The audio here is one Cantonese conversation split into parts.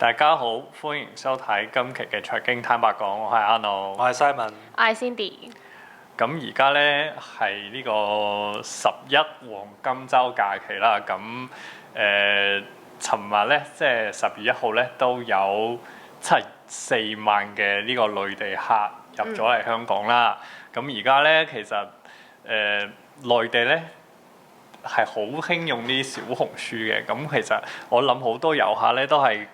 大家好，歡迎收睇今期嘅財經坦白講，我係阿奴。我係 Simon。I Cindy。咁而家呢係呢個11黃金週假期啦。咁尋日呢，即係10月1號呢，都有74萬嘅呢個內地客入咗嚟香港啦。咁而家呢，其實內地呢係好興用啲小紅書嘅。咁其實我諗好多遊客呢都係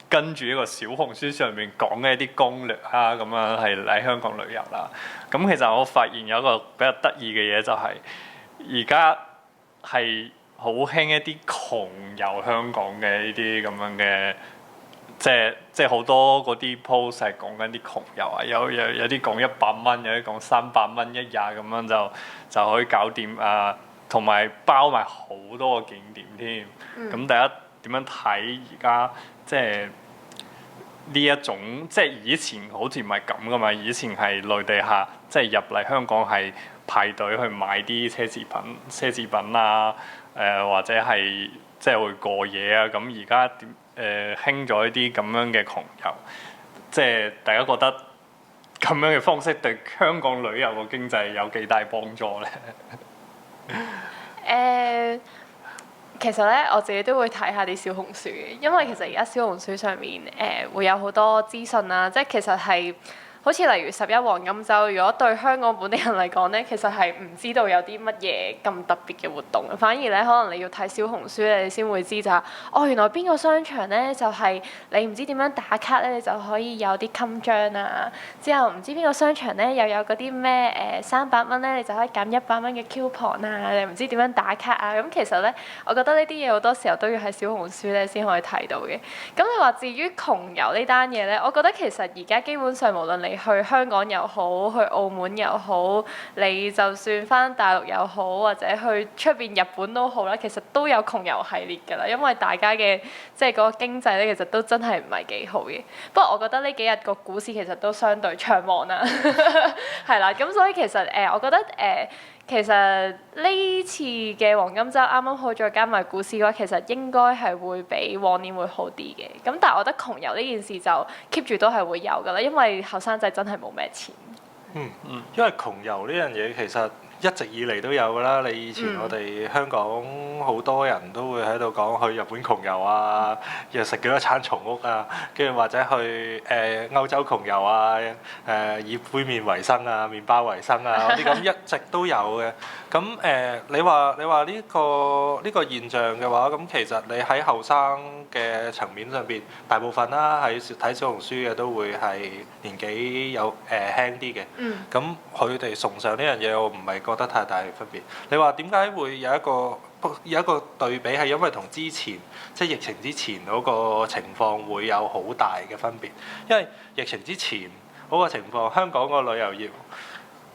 跟住呢個小紅書上面講嘅一啲攻略啊，咁樣係嚟香港旅遊啦。咁其實我發現有一個比較得意嘅嘢，就係而家係好興一啲窮遊香港嘅呢啲咁樣嘅，即係好多嗰啲 post 係講緊啲窮遊啊，有啲講100蚊，有啲講300蚊一日咁樣就可以搞掂啊，同埋包埋好多個景點添。咁大家點樣睇而家即係呢一種，即係以前好似唔係咁噶嘛？以前係內地客即係入嚟香港係排隊去買啲奢侈品啊，或者係即係會過夜啊。咁而家興咗一啲咁樣嘅窮遊，即係大家覺得咁樣嘅方式對香港旅遊個經濟有幾大幫助呢？其實咧，我自己都會睇下啲小紅書嘅，因為其實而家小紅書上面會有好多資訊啦，即係其實係好似例如11黃金週，如果對香港本地人嚟講咧，其實係唔知道有啲乜嘢咁特別嘅活動，反而咧可能你要睇小紅書咧，你先會知就係哦，原來邊個商場咧就係你唔知點樣打卡咧，你就可以有啲襟章啊，之後唔知邊個商場咧又有嗰啲咩300蚊咧，你就可以減100蚊嘅 coupon 啊，你唔知點樣打卡啊，咁其實咧，我覺得呢啲嘢好多時候都要喺小紅書咧先可以睇到嘅。咁你話至於窮遊呢單嘢咧，我覺得其實而家基本上無論你去香港又好，去澳門又好，你就算返大陸又好，或者去出邊日本都好啦，其實都有窮遊系列㗎啦，因為大家嘅即係嗰個經濟咧，其實都真係唔係幾好嘅。不過我覺得呢幾日個股市其實都相對暢旺啦，係啦，咁所以其實我覺得其實呢次嘅黃金週啱啱好，再加埋股市嘅話，其實應該係會比往年會好啲嘅。咁但係我覺得窮遊呢件事就 keep 住都係會有㗎啦，因為後生仔真係冇咩錢。因為窮遊呢樣嘢其實一直以嚟都有㗎啦。你以前我哋香港好多人都會喺度講去日本窮遊啊，又食幾多餐松屋啊，跟住或者去歐洲窮遊啊，以杯麵為生啊，麵包為生啊，嗰啲咁一直都有嘅。咁你話呢個現象嘅話，咁其實你喺後生嘅層面上邊，大部分啦喺睇小紅書嘅都會係年紀有輕啲嘅。咁佢哋崇尚呢樣嘢，我唔係覺得太大分別。你話點解會有一個對比，係因為同之前即係疫情之前嗰個情況會有好大嘅分別。因為疫情之前嗰個情況，香港個旅遊業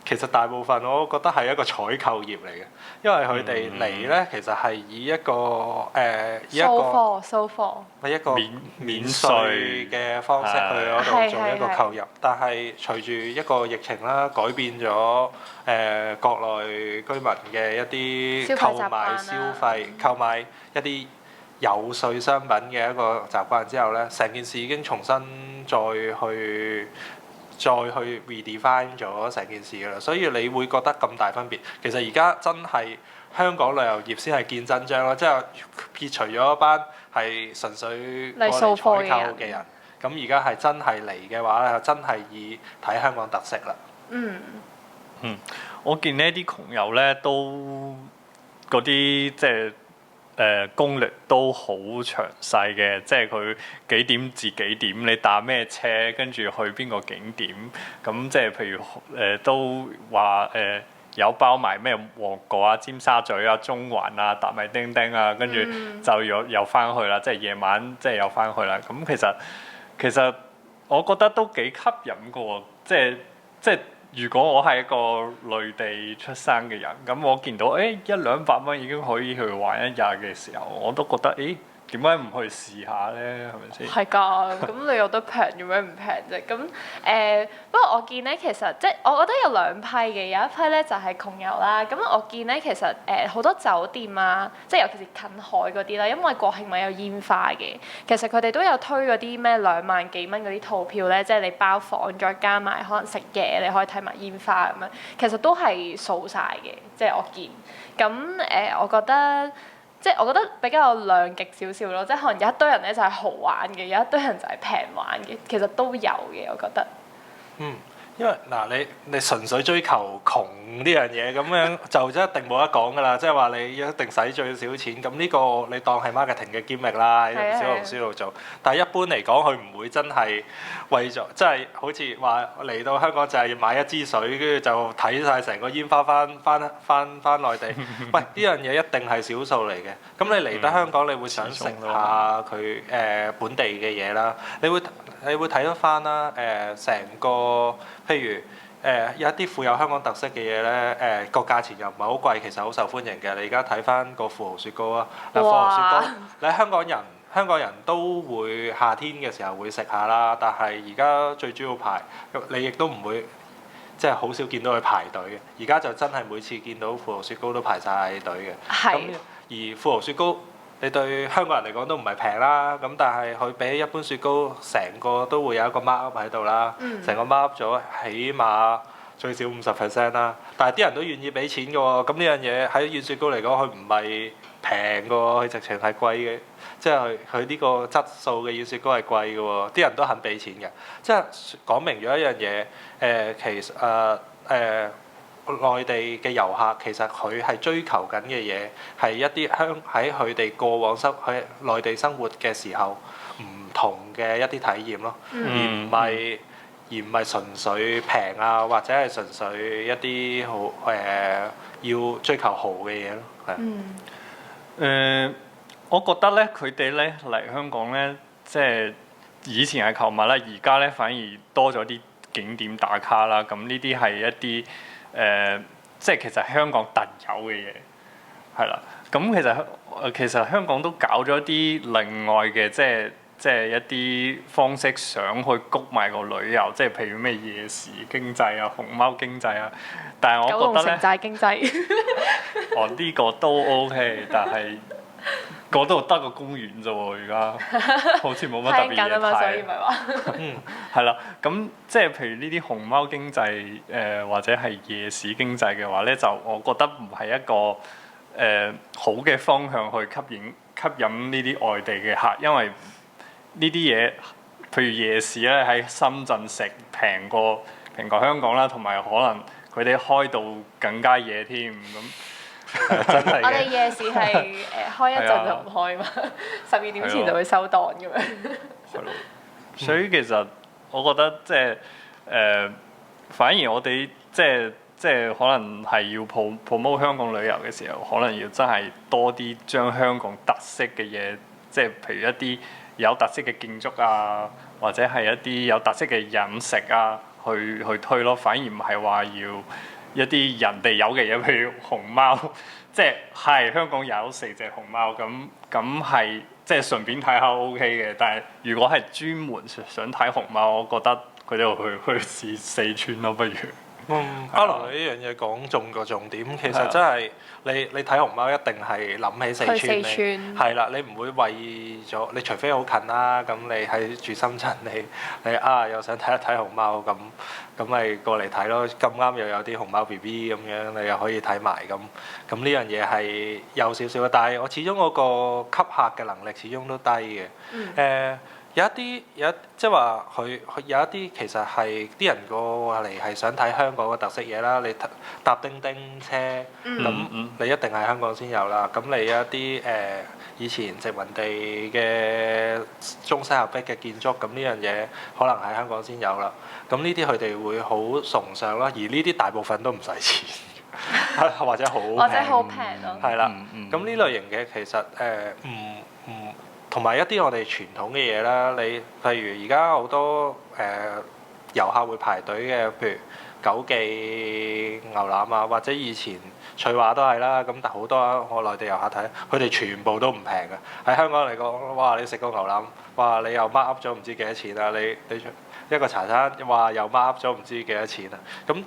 其實大部分我覺得係一個採購業嚟嘅，因為佢哋嚟呢，其實係以一個收貨係一個免稅嘅方式去嗰度做一個購入，但係隨住一個疫情啦，改變咗國內居民嘅一啲購買消費、購買一啲有稅商品嘅一個習慣之後呢，成件事已經重新再去 redefine 咗成件事㗎啦，所以你會覺得咁大分別。其實而家真係香港旅遊業先係見真章咯，即係撇除咗一班係純粹過嚟採購嘅人，咁而家係真係嚟嘅話咧，真係以睇香港特色啦。我見呢啲窮遊呢都嗰啲即係攻略都好詳細嘅，即係佢幾點至幾點，你搭咩車，跟住去邊個景點，咁即係譬如都話有包埋咩旺角啊、尖沙咀啊、中環啊、搭埋叮叮啊，跟住就又翻去啦，即係夜晚即係又翻去啦。咁其實我覺得都幾吸引嘅喎，即係。如果我係一個內地出生嘅人，咁我見到100-200蚊已經可以去玩一日嘅時候，我都覺得點解唔去試下咧？係咪先？係㗎，咁你有得平，做咩唔平啫？咁不過我見咧，其實即係我覺得有兩批嘅，有一批咧就係窮遊啦。咁我見咧，其實好多酒店啊，即係尤其是近海嗰啲啦，因為國慶咪有煙花嘅，其實佢哋都有推嗰啲咩2萬幾蚊嗰啲套票咧，即係你包房再加埋可能食嘢，你可以睇埋煙花咁樣，其實都係掃晒嘅，即係我見。咁我覺得。即係我覺得比較兩極少少咯，即係可能有一堆人咧就係豪玩嘅，有一堆人就係平玩嘅，其實都有嘅，我覺得。因為嗱你純粹追求窮呢樣嘢咁樣就一定冇得講㗎啦，即係話你一定使最少錢，咁呢個你當係 marketing 嘅 gimmick 啦，喺小紅書度做。但係一般嚟講，佢唔會真係為咗即係好似話嚟到香港就係要買一支水，跟住就睇晒成個煙花翻內地。喂，呢樣嘢一定係少數嚟嘅。咁你嚟得香港，你會想食下佢本地嘅嘢啦，你會睇得翻啦成個。譬如有一啲富有香港特色嘅嘢咧，個價錢又唔係好貴，其實好受歡迎嘅。你而家睇翻個富豪雪糕啊，富豪雪糕，你香港人都會夏天嘅時候會食下啦。但係而家最主要排，你亦都唔會即係好少見到佢排隊嘅。而家就真係每次見到富豪雪糕都排晒隊嘅。咁而富豪雪糕。你對香港人嚟講都唔係平啦，咁但係佢比一般雪糕成個都會有一個 mark up 喺度啦，成個 mark up 咗起碼最少50% 啦。但係啲人都願意俾錢嘅喎，咁呢樣嘢喺軟雪糕嚟講，佢唔係平嘅喎，佢直情係貴嘅，即係佢呢個質素嘅軟雪糕係貴嘅喎，啲人都肯俾錢嘅，即係講明咗一樣嘢，其實內地嘅遊客其實佢係追求緊嘅嘢係一啲喺佢哋過往喺內地生活嘅時候唔同嘅一啲體驗咯，而唔係純粹平啊，或者係純粹一啲好要追求豪嘅嘢咯，係。我覺得咧，佢哋咧嚟香港咧，即係以前係購物啦，而家咧反而多咗啲景點打卡啦。咁呢啲係一啲即係其實香港特有嘅嘢，係啦。咁其實香港都搞咗啲另外嘅，即係一啲方式想去谷埋個旅遊，即係譬如咩夜市經濟啊、熊貓經濟啊。但係我覺得咧，九龍城寨經濟。呢個都 OK， 但係嗰度得個公園啫喎，而家好似冇乜特別嘢睇。所以咪話。係啦，咁即係譬如呢啲熊貓經濟或者係夜市經濟嘅話咧，就我覺得唔係一個好嘅方向去吸引呢啲外地嘅客，因為呢啲嘢譬如夜市咧喺深圳食平過香港啦，同埋可能佢哋開到更加夜添咁。真係我哋夜市係開一陣就唔開嘛，12點前就會收檔咁樣。係咯，所以其實我覺得即係反而我哋即係可能係要 promote 香港旅遊嘅時候，可能要真係多啲將香港特色嘅嘢，即係譬如一啲有特色嘅建築啊，或者係一啲有特色嘅飲食啊，去推咯。反而唔係話要一啲人哋有嘅嘢，譬如熊貓，即係香港有4隻熊貓，咁係即係順便睇下 OK 嘅。但係如果係專門想睇熊貓，我覺得佢哋去四川咯，不如。阿龍你呢樣嘢講中個重點，其實真係你睇熊貓一定係諗起四川，係啦，你唔會為咗你除非好近啦，咁你喺住深圳，你又想睇一睇熊貓咁咪過嚟睇咯，咁啱又有啲熊貓 BB 咁樣，你又可以睇埋咁呢樣嘢係有少少，但係我始終嗰個吸客嘅能力始終都低嘅，有一啲即係話佢有一啲其實係啲人過嚟係想睇香港嘅特色嘢啦。你搭叮叮車咁，你一定係香港先有啦。咁你有一啲以前殖民地嘅中西合璧嘅建築，咁呢樣嘢可能係香港先有啦。咁呢啲佢哋會好崇尚啦，而呢啲大部分都唔使錢，或者好平咯。係啦，咁呢類型嘅其實同埋一啲我哋傳統嘅嘢啦，你譬如而家好多遊客會排隊嘅，譬如九記牛腩啊，或者以前翠華都係啦。咁但好多我內地遊客睇，佢哋全部都唔平嘅。喺香港嚟講，哇！你食個牛腩，哇！你又 mark up 咗唔知幾多錢啊？你一個茶餐話又 mark up 咗唔知幾多錢啊？咁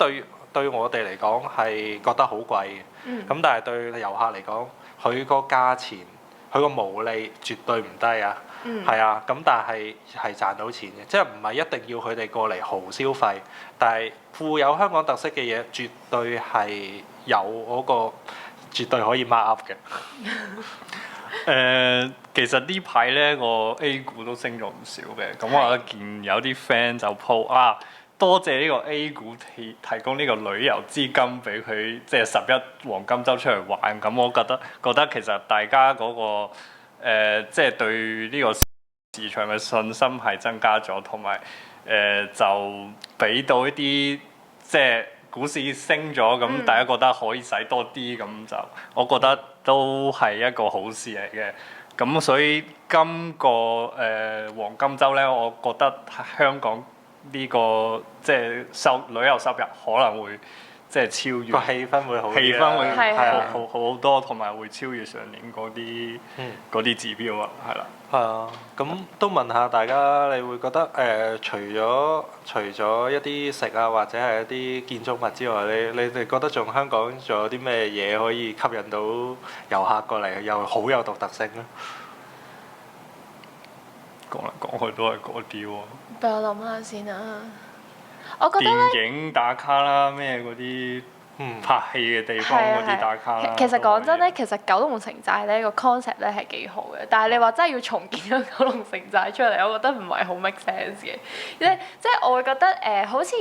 對我哋嚟講係覺得好貴嘅。咁但係對遊客嚟講，佢個價錢，佢個毛利絕對唔低啊！係啊，咁但係賺到錢嘅，即係唔係一定要佢哋過嚟豪消費，但係富有香港特色嘅嘢，絕對係有嗰個絕對可以 mark up 嘅。其實呢排咧個 A 股都升咗唔少嘅，咁我見有啲 friend 就 po 多謝呢個 A 股提供呢個旅遊資金俾佢，即係11黃金週出嚟玩。咁我覺得其實大家嗰個即係對呢個市場嘅信心係增加咗，同埋就俾到一啲即係股市升咗，咁大家覺得可以使多啲，咁就我覺得都係一個好事嚟嘅。咁所以今個黃金週咧，我覺得香港呢個即係旅遊收入可能會即係超越，個氣氛會好啲，氣氛會好多，同埋會超越上年嗰啲指標啊，係啦。係啊，咁都問下大家，你會覺得除咗一啲食啊，或者係一啲建築物之外，你哋覺得香港仲有啲咩嘢可以吸引到遊客過嚟，又好有獨特性咧？講嚟講去都係嗰啲喎。俾我諗下先啊，我覺得電影打卡啦，咩嗰啲拍戲嘅地方嗰啲打卡啦。其實講真咧，其實九龍城寨咧個 concept 咧係幾好嘅，但係你話真係要重建咗九龍城寨出嚟，我覺得唔係好 make sense 嘅。即係我會覺得好似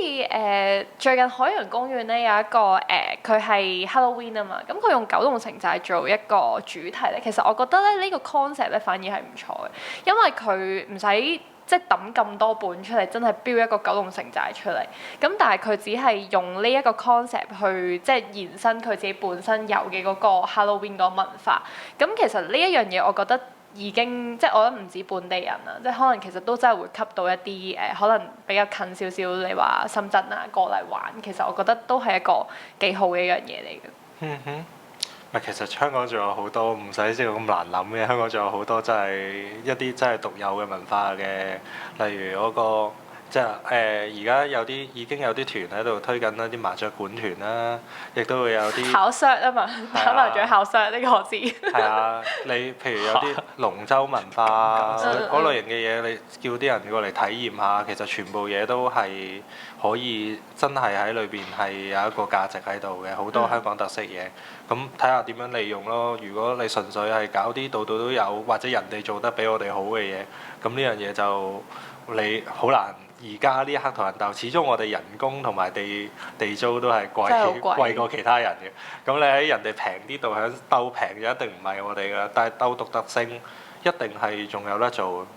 最近海洋公園咧有一個佢係 Halloween 啊嘛，咁佢用九龍城寨做一個主題咧，其實我覺得咧呢個 concept 咧反而係唔錯嘅，因為佢唔使即係抌咁多本出嚟，真係標一個九龍城寨出嚟。咁但係佢只係用呢一個 concept 去即係延伸佢自己本身有嘅嗰個 Halloween 個文化。咁其實呢一樣嘢，我覺得已經即係我覺得唔止本地人啦，即係可能其實都真係會吸到一啲可能比較近少少，你話深圳啊過嚟玩，其實我覺得都係一個幾好嘅一樣嘢嚟嘅。其實香港仲有好多唔使即係咁難諗嘅，香港仲有好多真係一啲真係獨有嘅文化嘅，例如嗰個即係而家已經有啲團喺度推緊一啲麻雀館團啦，亦都會有啲考削啊嘛，打麻雀考削呢個我知。係啊，你譬如有啲龍舟文化嗰類型嘅嘢，你叫啲人過嚟體驗下，其實全部嘢都係可以真係喺裏邊係有一個價值喺度嘅，好多香港特色嘢。咁睇下點樣利用咯。如果你純粹係搞啲度度都有，或者人哋做得比我哋好嘅嘢，咁呢樣嘢就你好難。而家呢一刻同人鬥，始終我哋人工同埋地租都係貴過其他人嘅。咁你喺人哋平啲度響鬥平就一定唔係我哋㗎，但係鬥獨特性一定係仲有得做。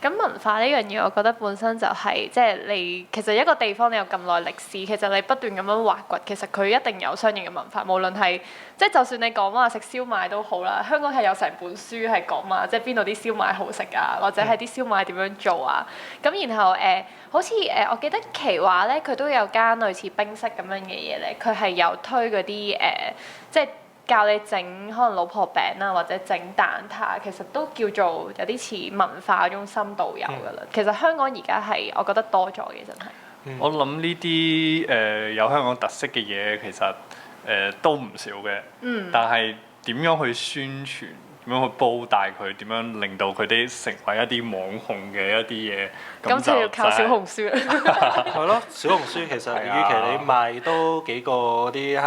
咁文化呢樣嘢，我覺得本身就係即係你其實一個地方你有咁耐歷史，其實你不斷咁樣挖掘，其實佢一定有相應嘅文化。無論係即係就算你講話食燒賣都好啦，香港係有成本書係講嘛，即係邊度啲燒賣好食啊，或者係啲燒賣點樣做啊。咁然後好似我記得奇華咧，佢都有間類似冰室咁樣嘅嘢咧，佢係有推嗰啲即係教你整可能老婆餅啦，或者整蛋撻，其實都叫做有啲似文化嗰種深度遊㗎啦。其實香港而家係我覺得多咗嘅，真係。我諗呢啲有香港特色嘅嘢，其實都唔少嘅。但係點樣去宣傳？點樣去煲大佢？點樣令到佢哋成為一啲網紅嘅一啲嘢？咁就要靠小紅書啦。係咯，小紅書其實與其你賣多幾個啲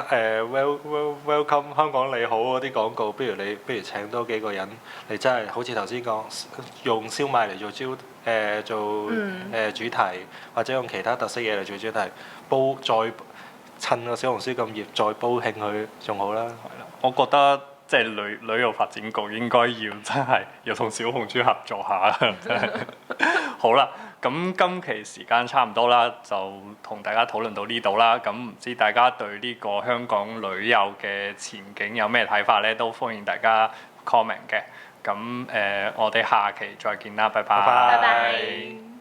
welcome 香港你好嗰啲廣告，不如請多幾個人，你真係好似頭先講，用燒賣嚟做主題，或者用其他特色嘢嚟做主題，再趁個小紅書咁熱，再煲興佢仲好啦。係啦，我覺得。即係旅遊發展局應該真係要同小紅書合作下。好啦，咁今期時間差唔多啦，就同大家討論到呢度啦。咁唔知大家對呢個香港旅遊嘅前景有咩睇法呢？都歡迎大家 comment 嘅。咁我哋下期再見啦，拜拜。拜拜。